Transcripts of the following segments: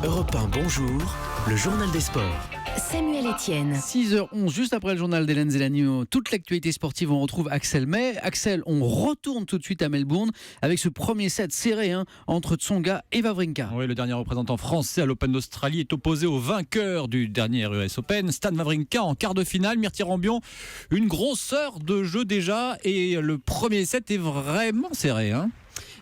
Europe 1, bonjour, le journal des sports. Samuel Etienne. 6h11, juste après le journal d'Hélène Zélani, toute l'actualité sportive, on retrouve Axel May. Axel, on retourne tout de suite à Melbourne avec ce premier set serré entre Tsonga et Wawrinka. Oui, le dernier représentant français à l'Open d'Australie est opposé au vainqueur du dernier US Open, Stan Wawrinka, en quart de finale. Myrtille Rambion, une grosse heure de jeu déjà et le premier set est vraiment serré.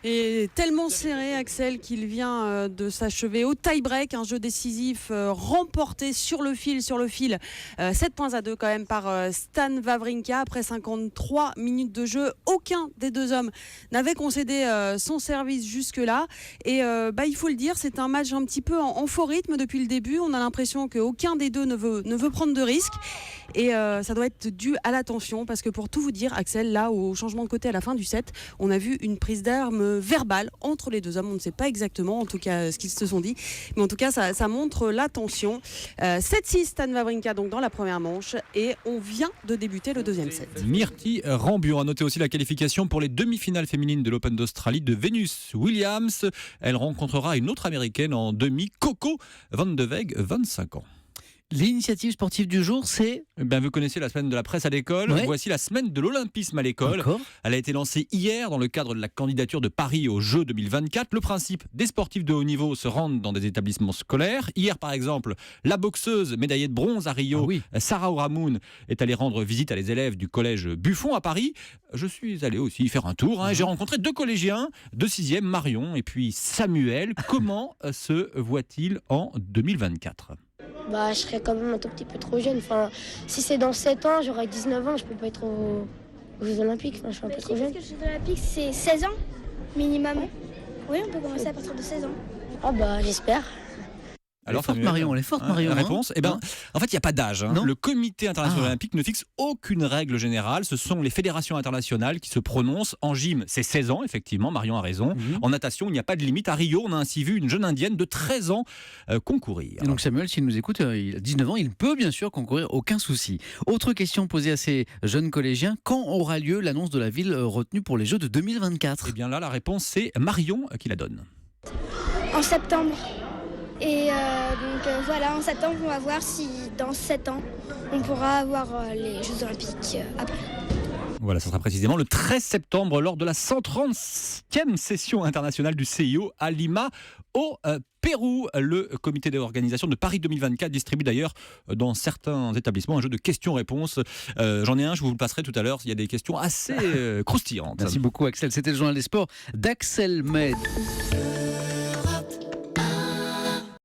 Et tellement serré, Axel, qu'il vient de s'achever au tie-break, un jeu décisif remporté sur le fil, 7 points à 2 quand même par Stan Wawrinka. Après 53 minutes de jeu, aucun des deux hommes n'avait concédé son service jusque-là. Et il faut le dire, c'est un match un petit peu en faux rythme depuis le début. On a l'impression qu'aucun des deux ne veut prendre de risques. Et ça doit être dû à la tension, parce que pour tout vous dire, Axel, là, au changement de côté à la fin du set, on a vu une prise d'armes verbale entre les deux hommes. On ne sait pas exactement, en tout cas, ce qu'ils se sont dit, mais en tout cas, ça montre la tension. 7-6 Stan Wawrinka donc dans la première manche, et on vient de débuter le deuxième set. Myrtille Rambion a noté aussi la qualification pour les demi-finales féminines de l'Open d'Australie de Venus Williams. Elle rencontrera une autre américaine en demi, Coco Van de Weg, 25 ans. L'initiative sportive du jour, c'est... Vous connaissez la semaine de la presse à l'école. Ouais. Voici la semaine de l'olympisme à l'école. Encore. Elle a été lancée hier dans le cadre de la candidature de Paris aux Jeux 2024. Le principe, des sportifs de haut niveau se rendent dans des établissements scolaires. Hier, par exemple, la boxeuse médaillée de bronze à Rio, Sarah Ouramoun, est allée rendre visite à les élèves du collège Buffon à Paris. Je suis allé aussi faire un tour. J'ai rencontré 2 collégiens de 6e, Marion et puis Samuel. Comment se voit-il en 2024 ? Je serais quand même un tout petit peu trop jeune. Enfin, si c'est dans 7 ans, j'aurai 19 ans, je peux pas être aux Jeux Olympiques. Enfin, je suis un peu trop jeune. Parce que les Jeux Olympiques, c'est 16 ans minimum. Oui, on peut commencer à partir de 16 ans. J'espère. Elle est forte, Marion, Marion. La réponse, en fait, il n'y a pas d'âge. Le Comité international olympique ne fixe aucune règle générale. Ce sont les fédérations internationales qui se prononcent. En gym, c'est 16 ans, effectivement, Marion a raison. En natation, il n'y a pas de limite. À Rio, on a ainsi vu une jeune indienne de 13 ans concourir. Et donc Samuel, s'il nous écoute, il a 19 ans, il peut bien sûr concourir, aucun souci. Autre question posée à ces jeunes collégiens, quand aura lieu l'annonce de la ville retenue pour les Jeux de 2024 ? Eh bien là, la réponse, c'est Marion qui la donne. En septembre. Et en septembre, on va voir si dans 7 ans, on pourra avoir les Jeux Olympiques à Paris. Voilà, ça sera précisément le 13 septembre lors de la 130e session internationale du CIO à Lima, au Pérou. Le comité d'organisation de Paris 2024 distribue d'ailleurs dans certains établissements un jeu de questions-réponses. J'en ai un, je vous le passerai tout à l'heure. Il y a des questions assez croustillantes. Merci beaucoup Axel, c'était le journal des sports d'Axel May.